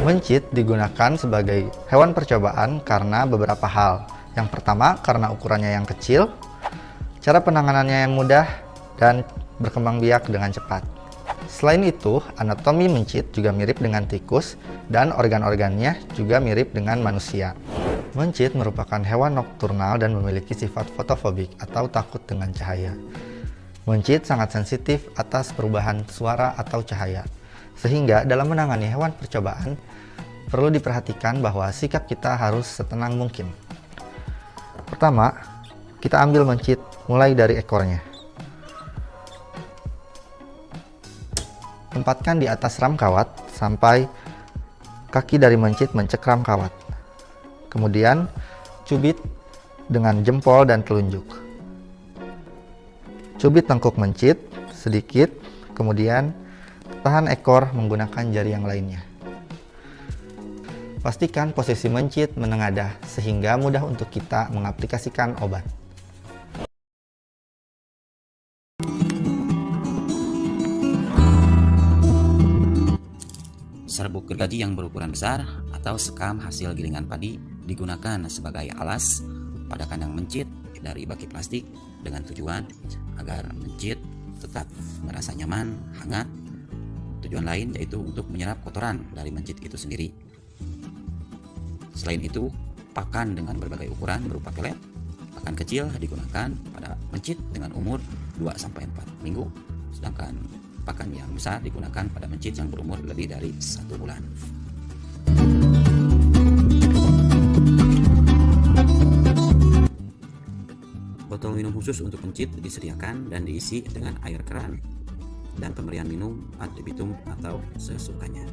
Mencit digunakan sebagai hewan percobaan karena beberapa hal. Yang pertama, karena ukurannya yang kecil, cara penanganannya yang mudah, dan berkembang biak dengan cepat. Selain itu, anatomi mencit juga mirip dengan tikus dan organ-organnya juga mirip dengan manusia. Mencit merupakan hewan nokturnal dan memiliki sifat fotofobik atau takut dengan cahaya. Mencit sangat sensitif atas perubahan suara atau cahaya, sehingga dalam menangani hewan percobaan perlu diperhatikan bahwa sikap kita harus setenang mungkin. Pertama, kita ambil mencit mulai dari ekornya. Tempatkan di atas ram kawat sampai kaki dari mencit mencekram kawat. Kemudian, cubit dengan jempol dan telunjuk. Cubit tengkuk mencit sedikit, kemudian tahan ekor menggunakan jari yang lainnya. Pastikan posisi mencit menengadah sehingga mudah untuk kita mengaplikasikan obat. Serbuk gergaji yang berukuran besar atau sekam hasil gilingan padi digunakan sebagai alas pada kandang mencit dari baki plastik dengan tujuan agar mencit tetap merasa nyaman, hangat. Tujuan lain yaitu untuk menyerap kotoran dari mencit itu sendiri. Selain itu, pakan dengan berbagai ukuran berupa pelet. Pakan kecil digunakan pada mencit dengan umur 2-4 minggu, sedangkan pakan yang besar digunakan pada mencit yang berumur lebih dari 1 bulan. Botol minum khusus untuk mencit disediakan dan diisi dengan air keran, dan pemberian minum ad libitum atau sesukanya.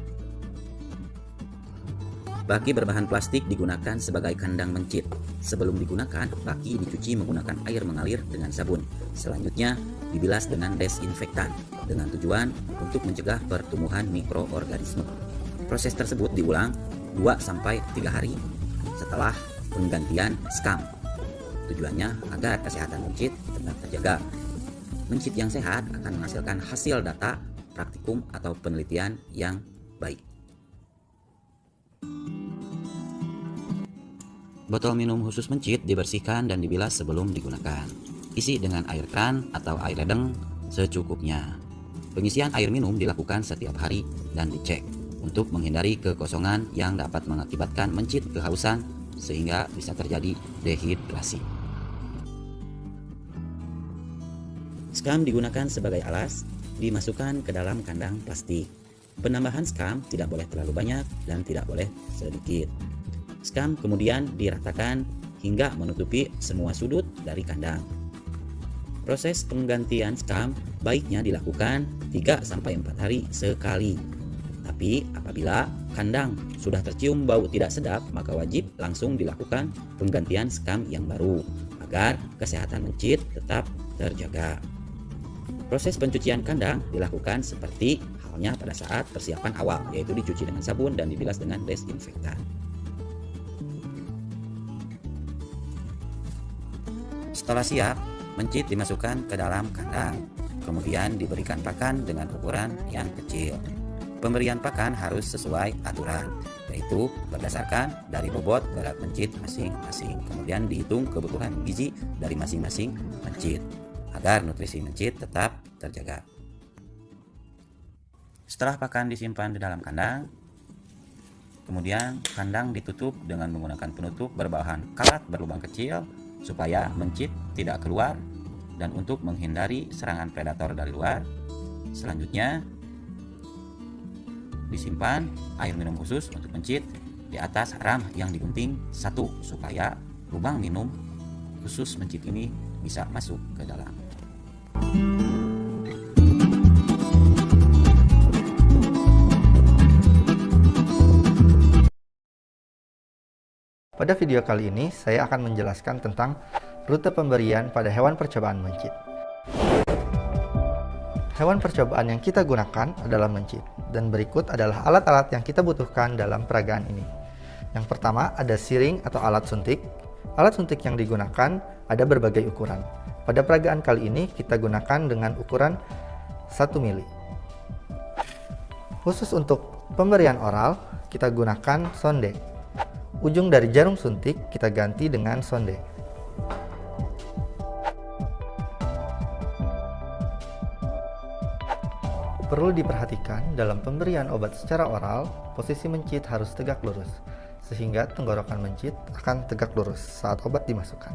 Baki berbahan plastik digunakan sebagai kandang mencit. Sebelum digunakan, baki dicuci menggunakan air mengalir dengan sabun. Selanjutnya, dibilas dengan desinfektan dengan tujuan untuk mencegah pertumbuhan mikroorganisme. Proses tersebut diulang 2-3 hari setelah penggantian skam. Tujuannya agar kesehatan mencit tetap terjaga. Mencit yang sehat akan menghasilkan hasil data, praktikum, atau penelitian yang baik. Botol minum khusus mencit dibersihkan dan dibilas sebelum digunakan. Isi dengan air keran atau air ledeng secukupnya. Pengisian air minum dilakukan setiap hari dan dicek untuk menghindari kekosongan yang dapat mengakibatkan mencit kehausan sehingga bisa terjadi dehidrasi. Skam digunakan sebagai alas, dimasukkan ke dalam kandang plastik. Penambahan skam tidak boleh terlalu banyak dan tidak boleh sedikit. Skam kemudian diratakan hingga menutupi semua sudut dari kandang. Proses penggantian skam baiknya dilakukan 3-4 hari sekali. Tapi apabila kandang sudah tercium bau tidak sedap, maka wajib langsung dilakukan penggantian skam yang baru agar kesehatan mencit tetap terjaga. Proses pencucian kandang dilakukan seperti halnya pada saat persiapan awal, yaitu dicuci dengan sabun dan dibilas dengan desinfektan. Setelah siap, mencit dimasukkan ke dalam kandang, kemudian diberikan pakan dengan ukuran yang kecil. Pemberian pakan harus sesuai aturan, yaitu berdasarkan dari bobot berat mencit masing-masing. Kemudian dihitung kebutuhan gizi dari masing-masing mencit, agar nutrisi mencit tetap terjaga. Setelah pakan disimpan di dalam kandang, kemudian kandang ditutup dengan menggunakan penutup berbahan karat berlubang kecil supaya mencit tidak keluar dan untuk menghindari serangan predator dari luar. Selanjutnya, disimpan air minum khusus untuk mencit di atas ram yang digunting 1 supaya lubang minum khusus mencit ini bisa masuk ke dalam. Pada video kali ini, saya akan menjelaskan tentang rute pemberian pada hewan percobaan mencit. Hewan percobaan yang kita gunakan adalah mencit, dan berikut adalah alat-alat yang kita butuhkan dalam peragaan ini. Yang pertama ada siring atau alat suntik. Alat suntik yang digunakan ada berbagai ukuran. Pada peragaan kali ini kita gunakan dengan ukuran 1 mili. Khusus untuk pemberian oral, kita gunakan sonde. Ujung dari jarum suntik kita ganti dengan sonde. Perlu diperhatikan dalam pemberian obat secara oral, posisi mencit harus tegak lurus, sehingga tenggorokan mencit akan tegak lurus saat obat dimasukkan.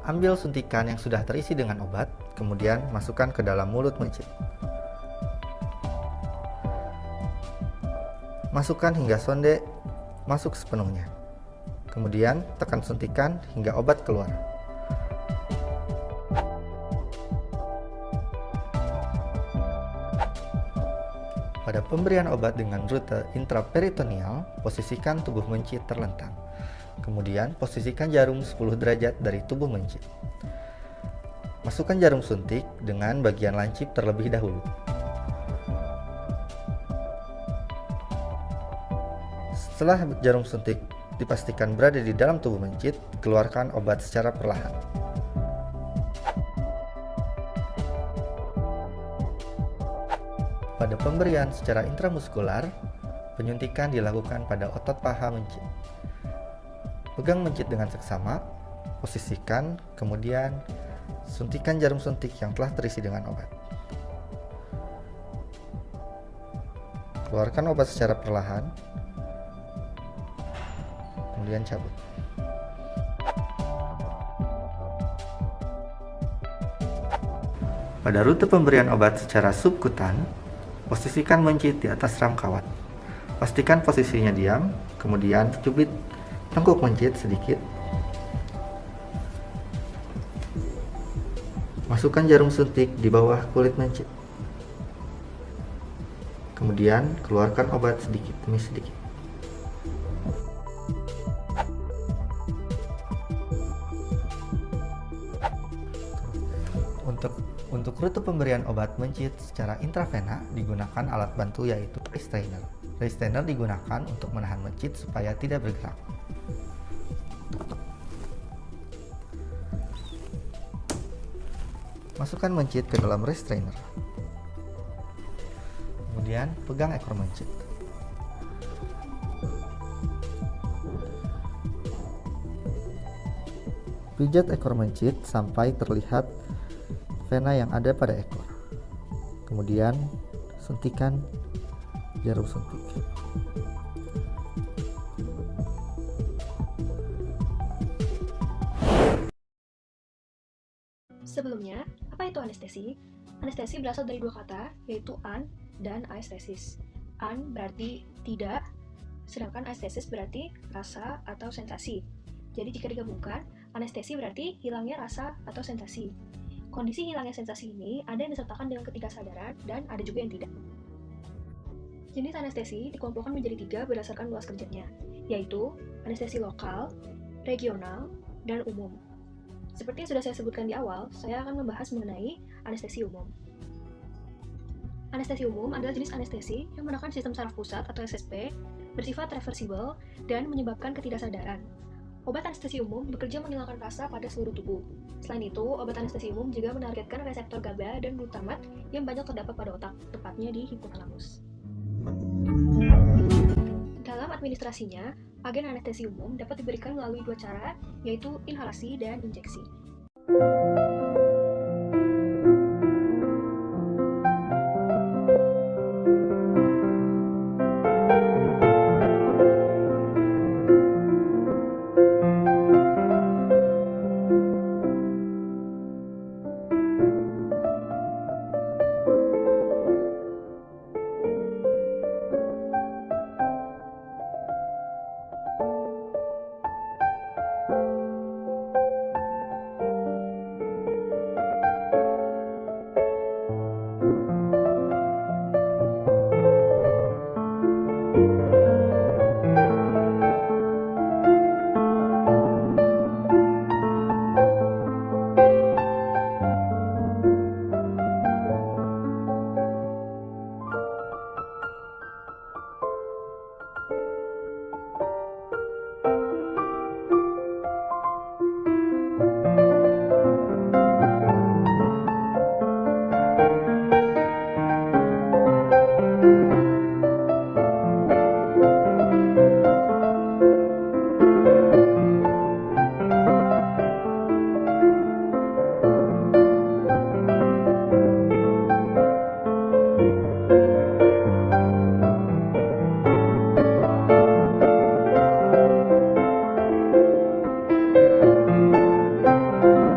Ambil suntikan yang sudah terisi dengan obat, kemudian masukkan ke dalam mulut mencit. Masukkan hingga sonde masuk sepenuhnya. Kemudian tekan suntikan hingga obat keluar. Pada pemberian obat dengan rute intraperitoneal, posisikan tubuh mencit terlentang. Kemudian posisikan jarum 10 derajat dari tubuh mencit. Masukkan jarum suntik dengan bagian lancip terlebih dahulu. Setelah jarum suntik dipastikan berada di dalam tubuh mencit, keluarkan obat secara perlahan. Pada pemberian secara intramuskular, penyuntikan dilakukan pada otot paha mencit. Pegang mencit dengan seksama, posisikan, kemudian suntikan jarum suntik yang telah terisi dengan obat. Keluarkan obat secara perlahan, kemudian cabut. Pada rute pemberian obat secara subkutan, posisikan mencit di atas ram kawat. Pastikan posisinya diam, kemudian cubit tengkuk mencit sedikit. Masukkan jarum suntik di bawah kulit mencit. Kemudian keluarkan obat sedikit demi sedikit. Untuk rute pemberian obat mencit secara intravena digunakan alat bantu yaitu restrainer. Restrainer digunakan untuk menahan mencit supaya tidak bergerak. Masukkan mencit ke dalam restrainer. Kemudian pegang ekor mencit. Pijat ekor mencit sampai terlihat vena yang ada pada ekor. Kemudian suntikan jarum suntik. Sebelumnya, apa itu anestesi? Anestesi berasal dari dua kata, yaitu an dan aestesis. An berarti tidak, sedangkan aestesis berarti rasa atau sensasi. Jadi jika digabungkan, anestesi berarti hilangnya rasa atau sensasi. Kondisi hilangnya sensasi ini ada yang disertakan dengan ketidaksadaran dan ada juga yang tidak. Jenis anestesi dikelompokkan menjadi 3 berdasarkan luas kerjanya, yaitu anestesi lokal, regional, dan umum. Seperti yang sudah saya sebutkan di awal, saya akan membahas mengenai anestesi umum. Anestesi umum adalah jenis anestesi yang menggunakan sistem saraf pusat atau SSP, bersifat reversibel, dan menyebabkan ketidaksadaran. Obat anestesi umum bekerja menghilangkan rasa pada seluruh tubuh. Selain itu, obat anestesi umum juga menargetkan reseptor GABA dan glutamat yang banyak terdapat pada otak, tepatnya di hipotalamus. Dalam administrasinya, agen anestesi umum dapat diberikan melalui 2 cara, yaitu inhalasi dan injeksi.